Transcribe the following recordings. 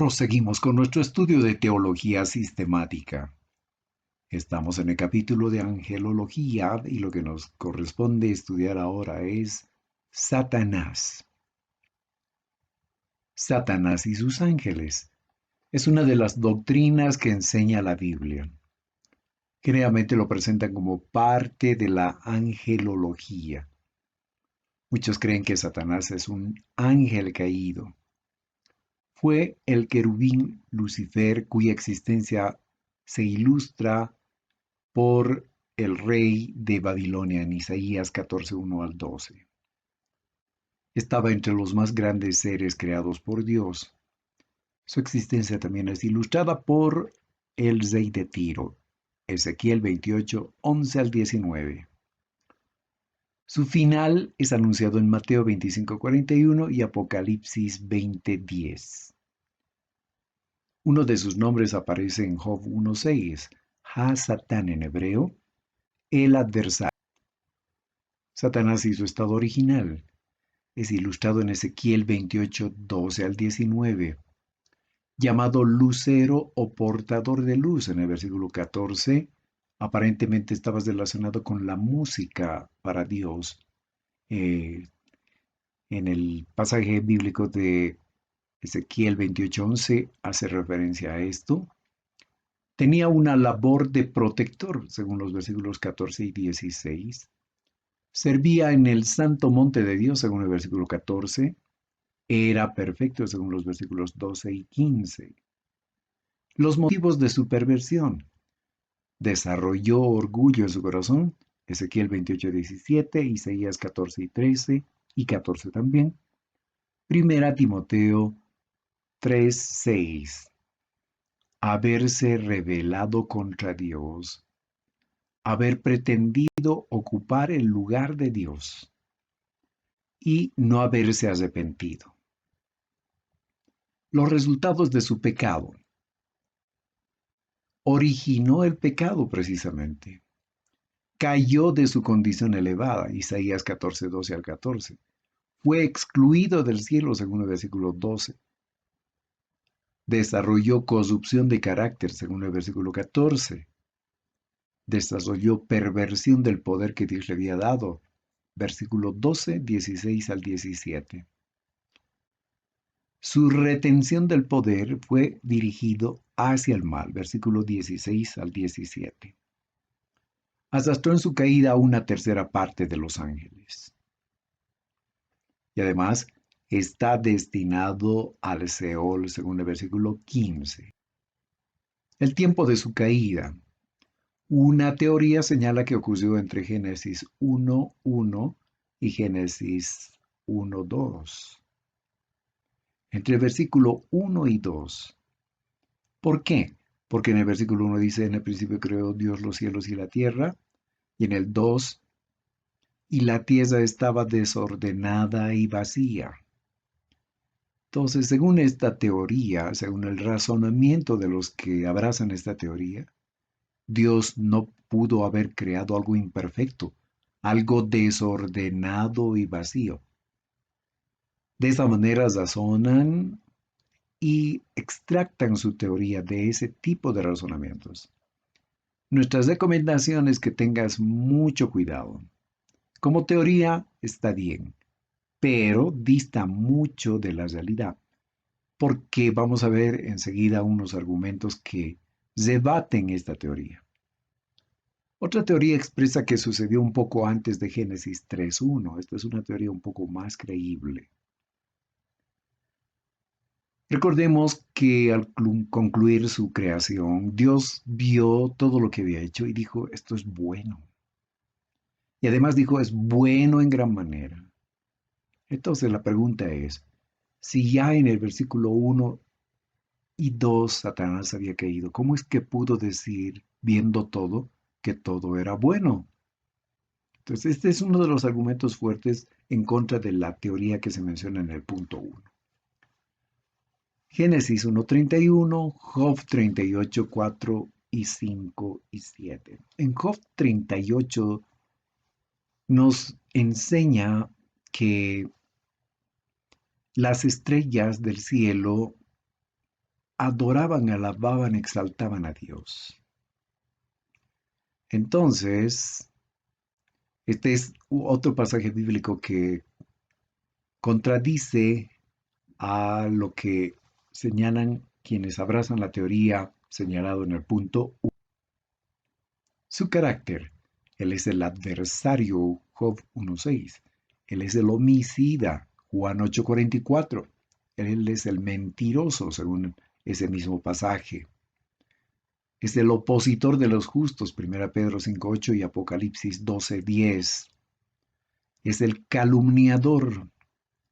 Proseguimos con nuestro estudio de teología sistemática. Estamos en el capítulo de angelología y lo que nos corresponde estudiar ahora es Satanás. Satanás y sus ángeles. Es una de las doctrinas que enseña la Biblia. Generalmente lo presentan como parte de la angelología. Muchos creen que Satanás es un ángel caído. Fue el querubín Lucifer cuya existencia se ilustra por el rey de Babilonia en Isaías 14:1 al 12. Estaba entre los más grandes seres creados por Dios. Su existencia también es ilustrada por el rey de Tiro, Ezequiel 28:11 al 19. Su final es anunciado en Mateo 25:41 y Apocalipsis 20:10. Uno de sus nombres aparece en Job 1:6, Ha-Satán en hebreo, el adversario. Satanás y su estado original es ilustrado en Ezequiel 28:12 al 19, llamado lucero o portador de luz en el versículo 14. Aparentemente estaba relacionado con la música para Dios. En el pasaje bíblico de Ezequiel 28:11 hace referencia a esto. Tenía una labor de protector, según los versículos 14 y 16. Servía en el santo monte de Dios, según el versículo 14. Era perfecto, según los versículos 12 y 15. Los motivos de su perversión. Desarrolló orgullo en su corazón, Ezequiel 28:17, Isaías 14 y 13, y 14 también. Primera Timoteo 3:6. Haberse rebelado contra Dios, haber pretendido ocupar el lugar de Dios y no haberse arrepentido. Los resultados de su pecado. Originó el pecado precisamente. Cayó de su condición elevada, Isaías 14:12 al 14. Fue excluido del cielo, según el versículo 12. Desarrolló corrupción de carácter, según el versículo 14. Desarrolló perversión del poder que Dios le había dado, versículo 12, 16 al 17. Su retención del poder fue dirigido hacia el mal, versículo 16 al 17. Arrastró en su caída a una tercera parte de los ángeles. Y además está destinado al Seol, según el versículo 15. El tiempo de su caída. Una teoría señala que ocurrió entre Génesis 1:1 y Génesis 1:2. Entre el versículo 1 y 2. ¿Por qué? Porque en el versículo 1 dice, en el principio creó Dios los cielos y la tierra, y en el 2, y la tierra estaba desordenada y vacía. Entonces, según esta teoría, según el razonamiento de los que abrazan esta teoría, Dios no pudo haber creado algo imperfecto, algo desordenado y vacío. De esa manera razonan y extractan su teoría de ese tipo de razonamientos. Nuestra recomendación es que tengas mucho cuidado. Como teoría está bien, pero dista mucho de la realidad, porque vamos a ver enseguida unos argumentos que debaten esta teoría. Otra teoría expresa que sucedió un poco antes de Génesis 3:1. Esta es una teoría un poco más creíble. Recordemos que al concluir su creación, Dios vio todo lo que había hecho y dijo, esto es bueno. Y además dijo, es bueno en gran manera. Entonces la pregunta es, si ya en el versículo 1 y 2 Satanás había caído, ¿cómo es que pudo decir, viendo todo, que todo era bueno? Entonces, este es uno de los argumentos fuertes en contra de la teoría que se menciona en el punto 1. Génesis 1:31, Job 38, 4 y 5 y 7. En Job 38 nos enseña que las estrellas del cielo adoraban, alababan, exaltaban a Dios. Entonces, este es otro pasaje bíblico que contradice a lo que señalan quienes abrazan la teoría señalado en el punto 1. Su carácter. Él es el adversario, Job 1.6. Él es el homicida, Juan 8.44. Él es el mentiroso, según ese mismo pasaje. Es el opositor de los justos, 1 Pedro 5.8 y Apocalipsis 12.10. Es el calumniador.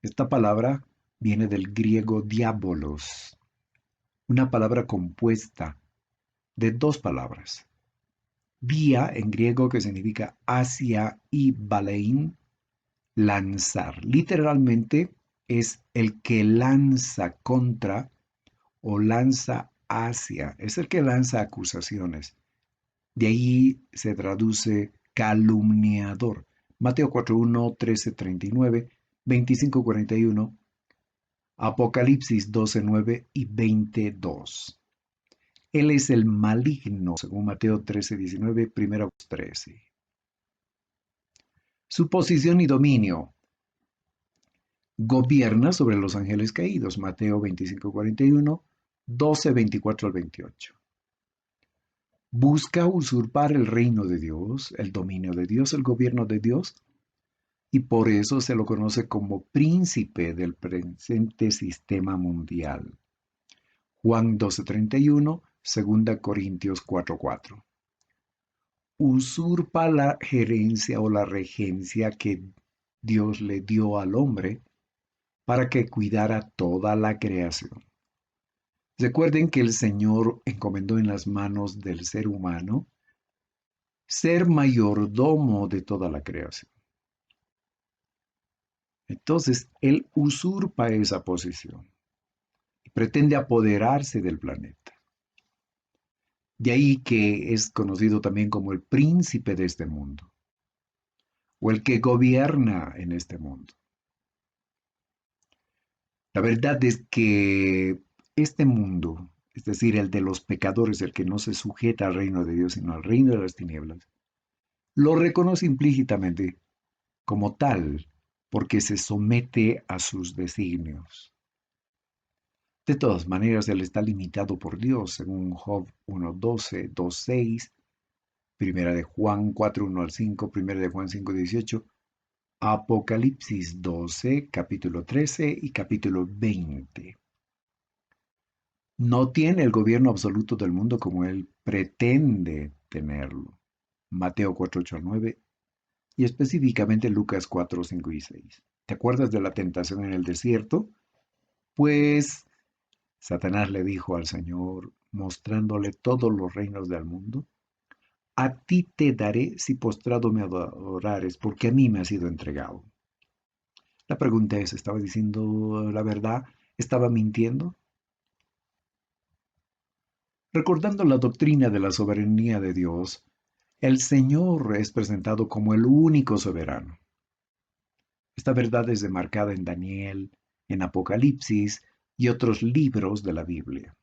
Esta palabra viene del griego diabolos, una palabra compuesta de dos palabras. Dia en griego que significa hacia y balein, lanzar. Literalmente es el que lanza contra o lanza hacia. Es el que lanza acusaciones. De ahí se traduce calumniador. Mateo 4.1, 13.39, 25.41, Apocalipsis 12.9 y 22. Él es el maligno, según Mateo 13.19, 1 13. Su posición y dominio. Gobierna sobre los ángeles caídos, Mateo 25.41, 12.24 al 28. Busca usurpar el reino de Dios, el dominio de Dios, el gobierno de Dios, y por eso se lo conoce como príncipe del presente sistema mundial. Juan 12.31, 2 Corintios 4.4. Usurpa la gerencia o la regencia que Dios le dio al hombre para que cuidara toda la creación. Recuerden que el Señor encomendó en las manos del ser humano ser mayordomo de toda la creación. Entonces, Él usurpa esa posición y pretende apoderarse del planeta. De ahí que es conocido también como el príncipe de este mundo, o el que gobierna en este mundo. La verdad es que este mundo, es decir, el de los pecadores, el que no se sujeta al reino de Dios, sino al reino de las tinieblas, lo reconoce implícitamente como tal, porque se somete a sus designios. De todas maneras, él está limitado por Dios, según Job 1.12, 2.6, Primera de Juan 4.1 al 5, Primera de Juan 5.18, Apocalipsis 12, capítulo 13 y capítulo 20. No tiene el gobierno absoluto del mundo como él pretende tenerlo. Mateo 4.8 al 9 y específicamente Lucas 4, 5 y 6. ¿Te acuerdas de la tentación en el desierto? Pues Satanás le dijo al Señor, mostrándole todos los reinos del mundo, a ti te daré si postrado me adorares, porque a mí me ha sido entregado. La pregunta es, ¿estaba diciendo la verdad? ¿Estaba mintiendo? Recordando la doctrina de la soberanía de Dios, el Señor es presentado como el único soberano. Esta verdad es demarcada en Daniel, en Apocalipsis y otros libros de la Biblia.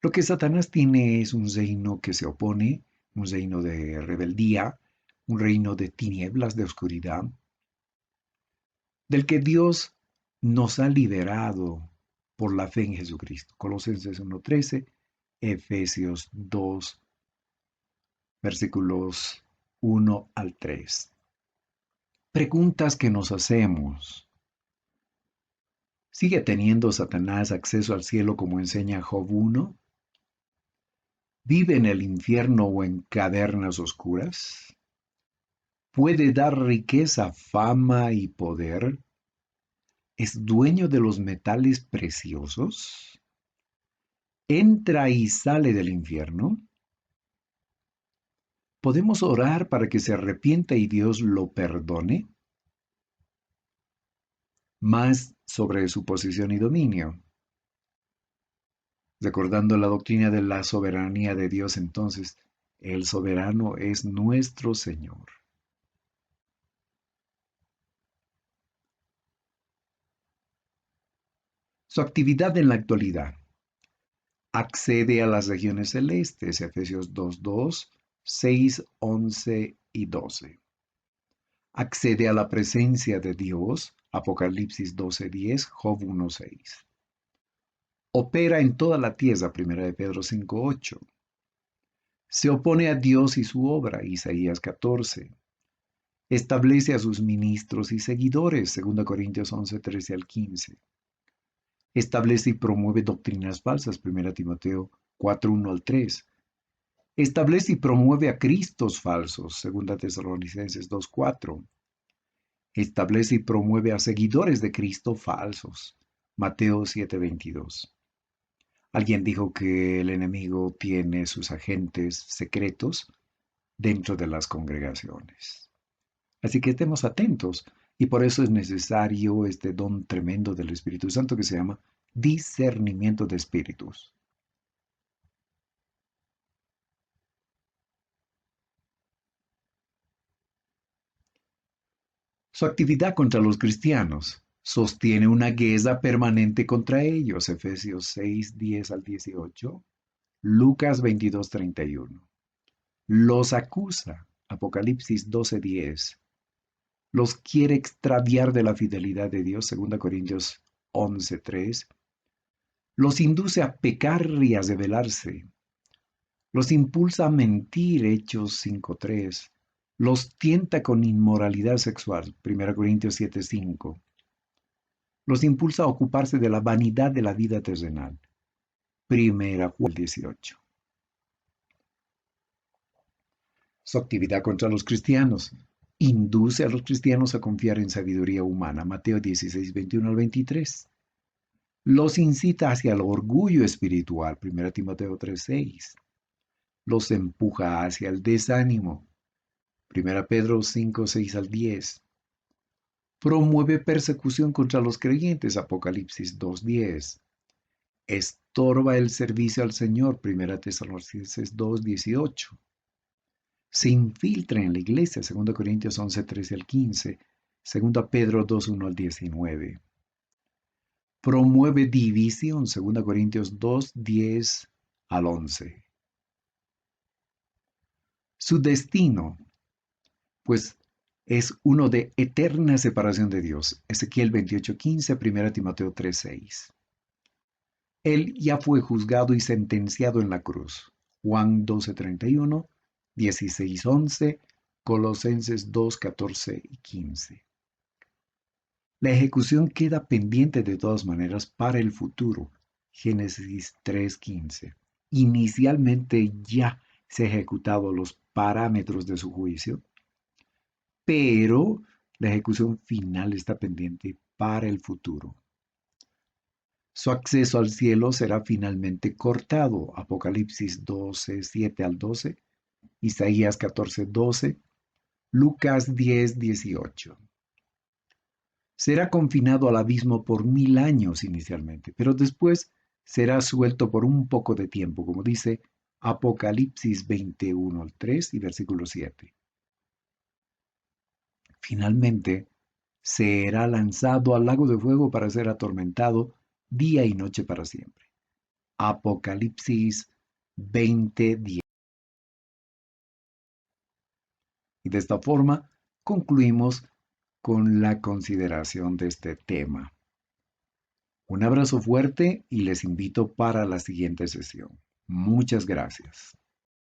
Lo que Satanás tiene es un reino que se opone, un reino de rebeldía, un reino de tinieblas, de oscuridad, del que Dios nos ha liberado por la fe en Jesucristo. Colosenses 1.13, Efesios 2, versículos 1 al 3. Preguntas que nos hacemos. ¿Sigue teniendo Satanás acceso al cielo como enseña Job 1? ¿Vive en el infierno o en cavernas oscuras? ¿Puede dar riqueza, fama y poder? ¿Es dueño de los metales preciosos? ¿Entra y sale del infierno? ¿Podemos orar para que se arrepienta y Dios lo perdone? Más sobre su posición y dominio. Recordando la doctrina de la soberanía de Dios, entonces, el soberano es nuestro Señor. Su actividad en la actualidad. Accede a las regiones celestes, Efesios 2:2, 6, 11 y 12. Accede a la presencia de Dios, Apocalipsis 12:10, Job 1:6. Opera en toda la tierra, 1 de Pedro 5:8. Se opone a Dios y su obra, Isaías 14. Establece a sus ministros y seguidores, 2 Corintios 11, 13 al 15. Establece y promueve doctrinas falsas, 1 Timoteo 4, 1 al 3. Establece y promueve a cristos falsos, 2 Tesalonicenses 2, 4. Establece y promueve a seguidores de Cristo falsos, Mateo 7, 22. Alguien dijo que el enemigo tiene sus agentes secretos dentro de las congregaciones. Así que estemos atentos y por eso es necesario este don tremendo del Espíritu Santo que se llama discernimiento de espíritus. Su actividad contra los cristianos sostiene una guerra permanente contra ellos, Efesios 6, 10 al 18, Lucas 22, 31. Los acusa, Apocalipsis 12, 10. Los quiere extraviar de la fidelidad de Dios, 2 Corintios 11, 3. Los induce a pecar y a rebelarse. Los impulsa a mentir, Hechos 5:3. Los tienta con inmoralidad sexual, 1 Corintios 7:5. Los impulsa a ocuparse de la vanidad de la vida terrenal, 1 Juan 18. Su actividad contra los cristianos induce a los cristianos a confiar en sabiduría humana, Mateo 16, 21 al 23. Los incita hacia el orgullo espiritual, 1 Timoteo 3:6. Los empuja hacia el desánimo, 1 Pedro 5, 6 al 10. Promueve persecución contra los creyentes, Apocalipsis 2:10. Estorba el servicio al Señor, 1 Tesalonicenses 2:18. Se infiltra en la iglesia, 2 Corintios 11, 13 al 15, 2 Pedro 2, 1 al 19. Promueve división, 2 Corintios 2, 10 al 11. Su destino, pues, es uno de eterna separación de Dios. Ezequiel 28:15, 1 Timoteo 3:6. Él ya fue juzgado y sentenciado en la cruz. Juan 12:31, 16:11, Colosenses 2:14 y 15. La ejecución queda pendiente de todas maneras para el futuro. Génesis 3:15. Inicialmente ya se han ejecutado los parámetros de su juicio, pero la ejecución final está pendiente para el futuro. Su acceso al cielo será finalmente cortado. Apocalipsis 12, 7 al 12, Isaías 14, 12, Lucas 10, 18. Será confinado al abismo por 1000 años inicialmente, pero después será suelto por un poco de tiempo, como dice Apocalipsis 21 al 3 y versículo 7. Finalmente, será lanzado al lago de fuego para ser atormentado día y noche para siempre. Apocalipsis 20:10. Y de esta forma concluimos con la consideración de este tema. Un abrazo fuerte y les invito para la siguiente sesión. Muchas gracias.